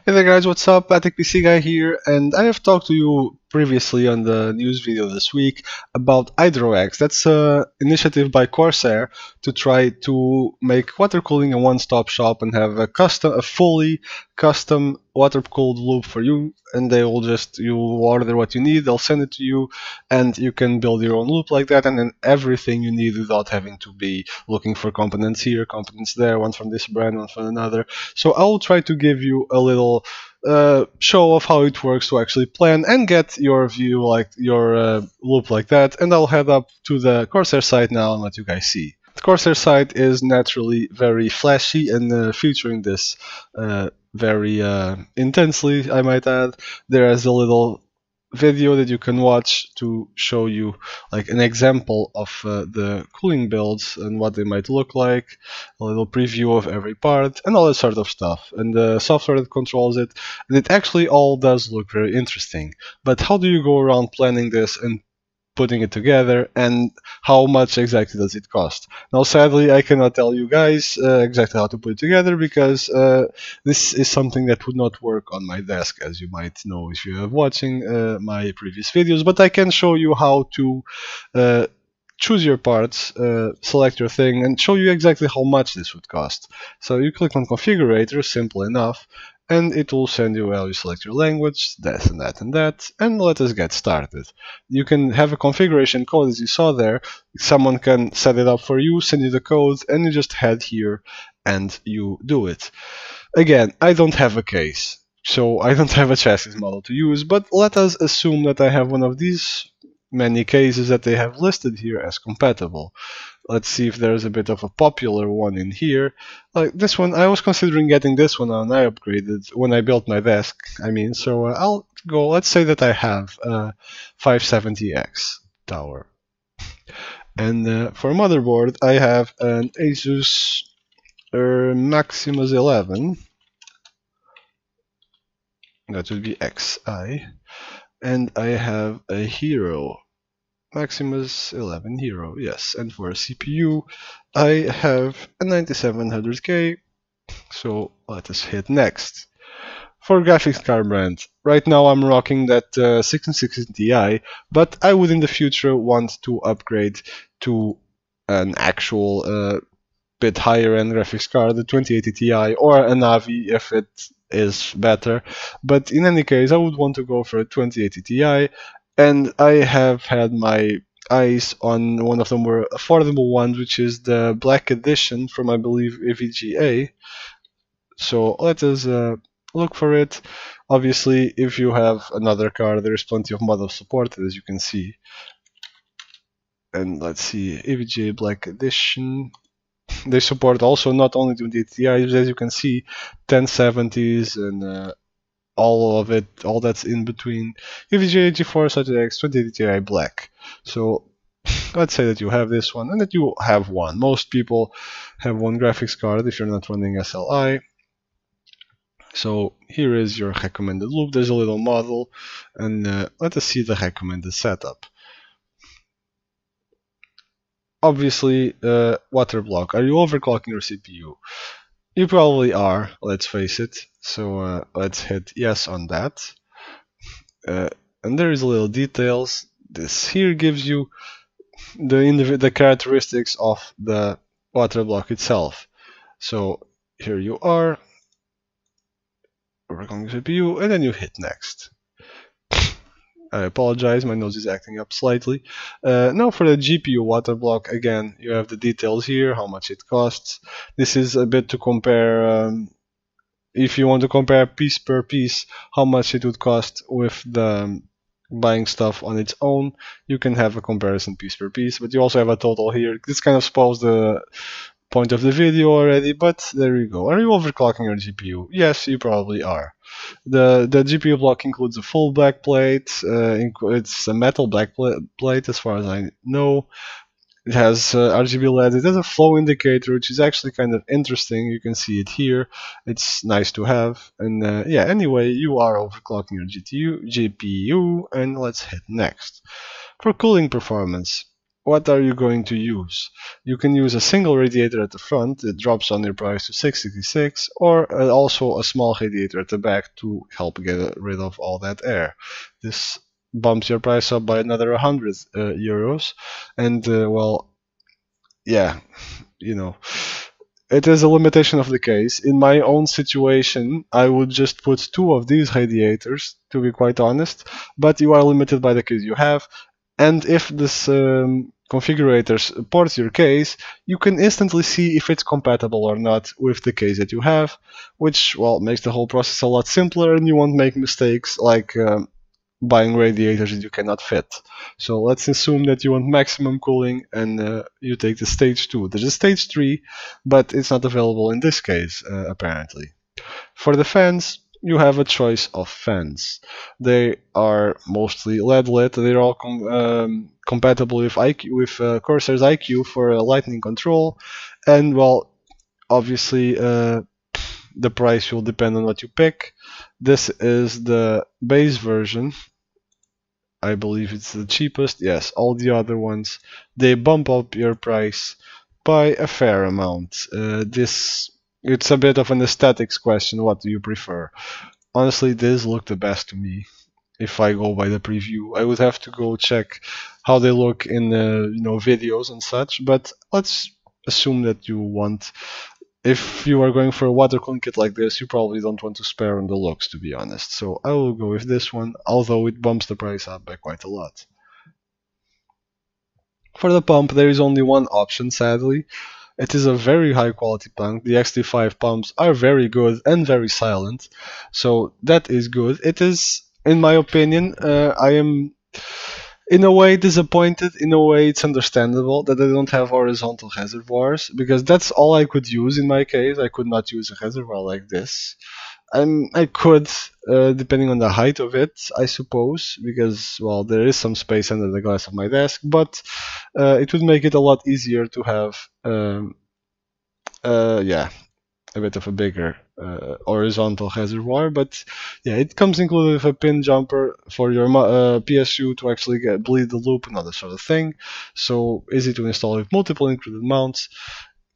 Hey there guys, what's up? Patrick PC Guy here, and I have talked to you previously on the news video this week about Hydro X. That's an initiative by Corsair to try to make water cooling a one-stop shop and have a fully custom water-cooled loop for you, and they will you order what you need, they'll send it to you, and you can build your own loop like that, and then everything you need without having to be looking for components here, components there, one from this brand, one from another. So I'll try to give you a little show of how it works to actually plan and get your view, like your loop like that, and I'll head up to the Corsair site now and let you guys see. The Corsair site is naturally very flashy and featuring this very intensely, I might add. There is a little video that you can watch to show you like an example of the cooling builds and what they might look like, a little preview of every part and all that sort of stuff, and the software that controls it, and it actually all does look very interesting. But how do you go around planning this and putting it together, and how much exactly does it cost? Now sadly I cannot tell you guys exactly how to put it together because this is something that would not work on my desk, as you might know if you are watching my previous videos, but I can show you how to choose your parts, select your thing, and show you exactly how much this would cost. So you click on configurator, simple enough, and it will send you, well, you select your language, that and that and that, and let us get started. You can have a configuration code as you saw there, someone can set it up for you, send you the code, and you just head here and you do it. Again, I don't have a case, so I don't have a chassis model to use, but let us assume that I have one of these many cases that they have listed here as compatible. Let's see if there's a bit of a popular one in here. Like this one, I was considering getting this one and I upgraded when I built my desk, I mean, so I'll go, let's say that I have a 570X tower. And for motherboard, I have an Asus Maximus 11. That would be XI. And I have a Hero. Maximus 11 Hero, yes. And for a CPU, I have a 9700K, so let us hit next. For graphics card brand, right now I'm rocking that 1660 Ti, but I would in the future want to upgrade to an actual bit higher end graphics card, the 2080 Ti or a Navi if it is better. But in any case, I would want to go for a 2080 Ti, and I have had my eyes on one of the more affordable ones, which is the Black Edition from, I believe, EVGA. So let us look for it. Obviously, if you have another card, there is plenty of models supported, as you can see. And let's see, EVGA Black Edition. They support also not only 2080 Ti's, as you can see, 1070s and all of it, all that's in between. EVGA GeForce RTX 2080 Ti Black. So let's say that you have this one and that you have one. Most people have one graphics card if you're not running SLI. So here is your recommended loop. There's a little model, and let us see the recommended setup. Obviously, water block. Are you overclocking your CPU? You probably are, let's face it. So let's hit yes on that. And there is a little details. This here gives you the characteristics of the water block itself. So here you are, overclocking CPU, and then you hit next. I apologize, my nose is acting up slightly. Now for the GPU water block, again, you have the details here, how much it costs. This is a bit to compare, if you want to compare piece per piece, how much it would cost with the buying stuff on its own. You can have a comparison piece per piece, but you also have a total here. This kind of spoils the point of the video already, but there you go. Are you overclocking your GPU? Yes, you probably are. The GPU block includes a full black plate. It's a metal black plate as far as I know. It has RGB LEDs. It has a flow indicator, which is actually kind of interesting. You can see it here. It's nice to have. And yeah, anyway, you are overclocking your GPU, and let's hit next. For cooling performance, what are you going to use? You can use a single radiator at the front, it drops on your price to 666, or also a small radiator at the back to help get rid of all that air. This bumps your price up by another 100 euros, and well, yeah, you know, it is a limitation of the case. In my own situation, I would just put 2 of these radiators, to be quite honest, but you are limited by the case you have, and if this configurator supports your case, you can instantly see if it's compatible or not with the case that you have, which, well, makes the whole process a lot simpler, and you won't make mistakes like buying radiators that you cannot fit. So let's assume that you want maximum cooling and you take the stage 2. There's a stage 3, but it's not available in this case, apparently. For the fans, you have a choice of fans. They are mostly LED lit. They're all compatible with Corsair's IQ for lightning control, and well, obviously the price will depend on what you pick. This is the base version. I believe it's the cheapest. Yes, all the other ones, they bump up your price by a fair amount. It's a bit of an aesthetics question. What do you prefer? Honestly, this looked the best to me. If I go by the preview, I would have to go check how they look in videos and such. But let's assume that you want. If you are going for a water cooling kit like this, you probably don't want to spare on the looks, to be honest. So I will go with this one, although it bumps the price up by quite a lot. For the pump, there is only one option, sadly. It is a very high quality pump. The XT5 pumps are very good and very silent, so that is good. It is, in my opinion, I am in a way disappointed. In a way, it's understandable that they don't have horizontal reservoirs, because that's all I could use in my case. I could not use a reservoir like this. I could, depending on the height of it, I suppose, because, well, there is some space under the glass of my desk, but it would make it a lot easier to have, yeah, a bit of a bigger horizontal reservoir. But yeah, it comes included with a pin jumper for your PSU to actually bleed the loop and all that sort of thing. So easy to install with multiple included mounts.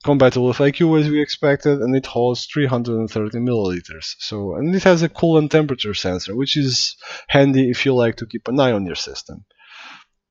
Compatible with IQ as we expected, and it holds 330 milliliters. So, and it has a coolant temperature sensor, which is handy if you like to keep an eye on your system.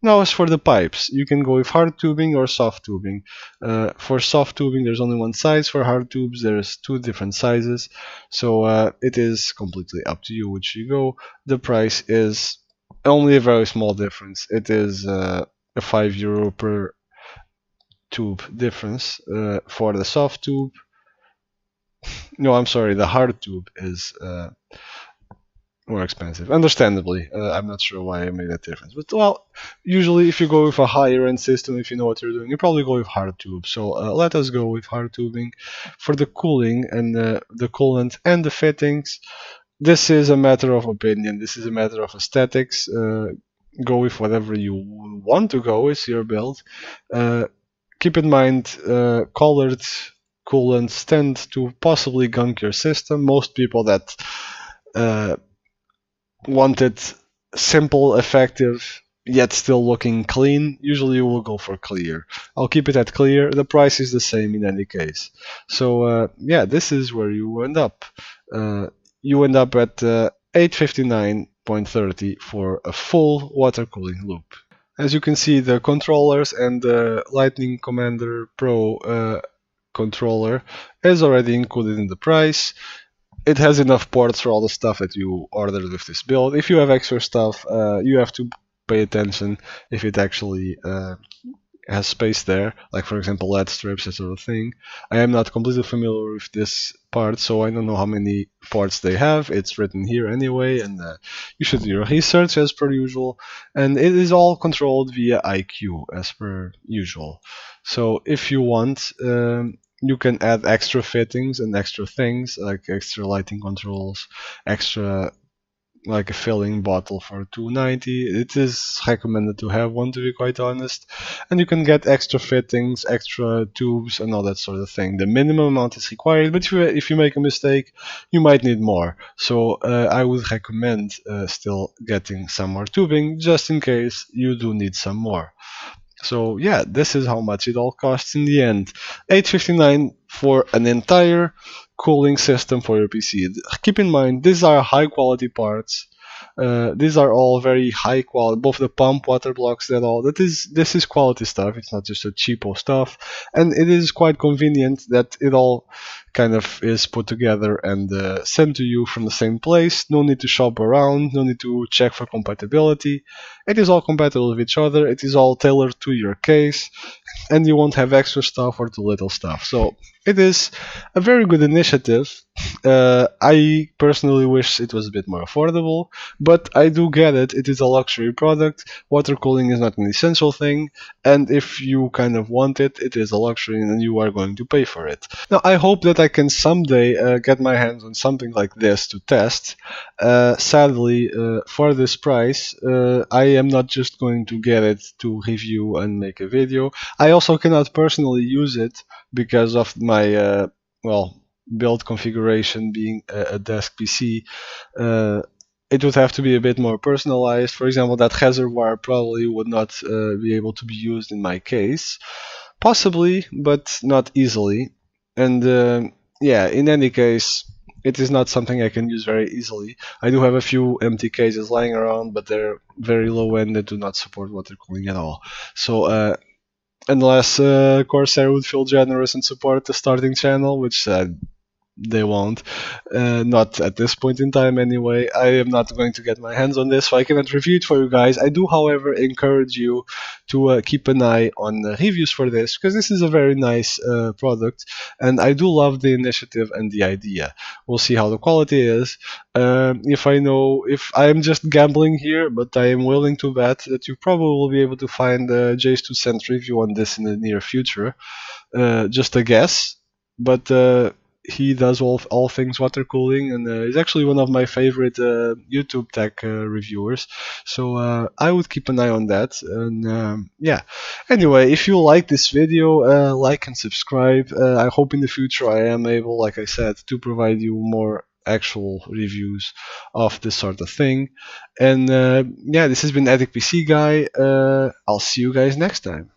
Now, as for the pipes, you can go with hard tubing or soft tubing. For soft tubing, there's only one size. For hard tubes, there's 2 different sizes. So it is completely up to you which you go. The price is only a very small difference. It is a €5 per tube difference. For the soft tube, no, I'm sorry, the hard tube is more expensive. Understandably, I'm not sure why I made that difference, but well, usually if you go with a higher end system, if you know what you're doing, you probably go with hard tube. So let us go with hard tubing. For the cooling and the coolant and the fittings, this is a matter of opinion. This is a matter of aesthetics. Go with whatever you want to go. It's your build. Keep in mind, colored coolants tend to possibly gunk your system. Most people that want it simple, effective, yet still looking clean, usually will go for clear. I'll keep it at clear. The price is the same in any case. So yeah, this is where you end up. You end up at 859.30 for a full water cooling loop. As you can see, the controllers and the Lightning Commander Pro controller is already included in the price. It has enough ports for all the stuff that you ordered with this build. If you have extra stuff, you have to pay attention if it actually has space there, like for example LED strips, that sort of thing. I am not completely familiar with this part, so I don't know how many ports they have. It's written here anyway, and you should do your research as per usual. And it is all controlled via IQ as per usual. So if you want, you can add extra fittings and extra things, like extra lighting controls, extra, like a filling bottle for 290. It is recommended to have one, to be quite honest. And you can get extra fittings, extra tubes, and all that sort of thing. The minimum amount is required, but if you make a mistake, you might need more. So I would recommend still getting some more tubing, just in case you do need some more. So yeah, this is how much it all costs in the end. $8.59 for an entire cooling system for your PC. Keep in mind, these are high quality parts. These are all very high quality. Both the pump, water blocks, that all. This is quality stuff. It's not just a cheapo stuff, and it is quite convenient that it all kind of is put together and sent to you from the same place. No need to shop around. No need to check for compatibility. It is all compatible with each other. It is all tailored to your case, and you won't have extra stuff or too little stuff. So it is a very good initiative. I personally wish it was a bit more affordable, but I do get it. It is a luxury product. Water cooling is not an essential thing, and if you kind of want it, it is a luxury and you are going to pay for it. Now, I hope that I can someday get my hands on something like this to test. Sadly, for this price, I am not just going to get it to review and make a video. I also cannot personally use it because of my, well, build configuration being a desk PC. It would have to be a bit more personalized. For example, that reservoir probably would not be able to be used in my case. Possibly, but not easily. And yeah, in any case, it is not something I can use very easily. I do have a few empty cases lying around, but they're very low end. They do not support water cooling at all. So unless Corsair would feel generous and support the starting channel, which they won't, not at this point in time anyway. I am not going to get my hands on this, so I cannot review it for you guys. I do, however, encourage you to keep an eye on reviews for this, because this is a very nice product, and I do love the initiative and the idea. We'll see how the quality is. If I am just gambling here, but I am willing to bet that you probably will be able to find Jay's 2 cent review on this in the near future. Just a guess, but he does all things water cooling, and he's actually one of my favorite YouTube tech reviewers. So I would keep an eye on that. And yeah. Anyway, if you like this video, like and subscribe. I hope in the future I am able, like I said, to provide you more actual reviews of this sort of thing. And yeah, this has been Addict PC Guy. I'll see you guys next time.